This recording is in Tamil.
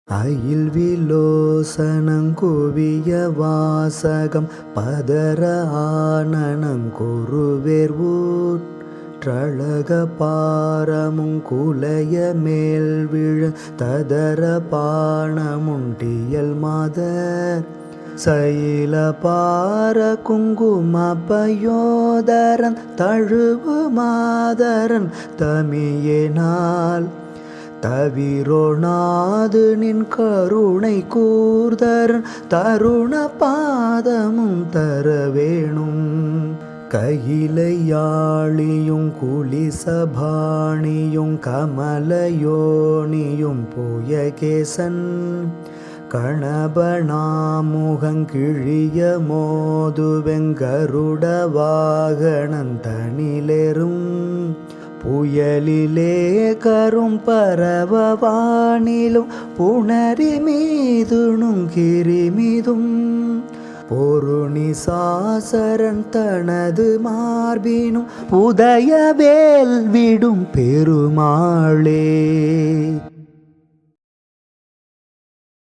அயில் விலோசனங்குவிய வாசகம் பதர ஆனனங்குருவேர் ஊற்றழக பாரமுங் குலைய மேல் விழ ததர பாணமுண்டியல் மாதர் சயில பார குங்கும பயோதரன் தழுவு மாதரன் தமியேனால் தவிரொணாது நின் கருணை கூர்தரன் தருண பாதமும் தரவேணும் கையிலையாழியும் குலிசபாணியும் கமலயோனியும் புயகேசன் கணபனாமுகங்கிழிய மோதுவெங்கருட வாகனன் தனிலெரும் புயலிலே கரும் பரவவானிலும் புணரி மீதுணும் கிரிமிதும் பொருணி சாசரன் தனது மார்பினும் உதயவேல் விடும் பெருமாளே.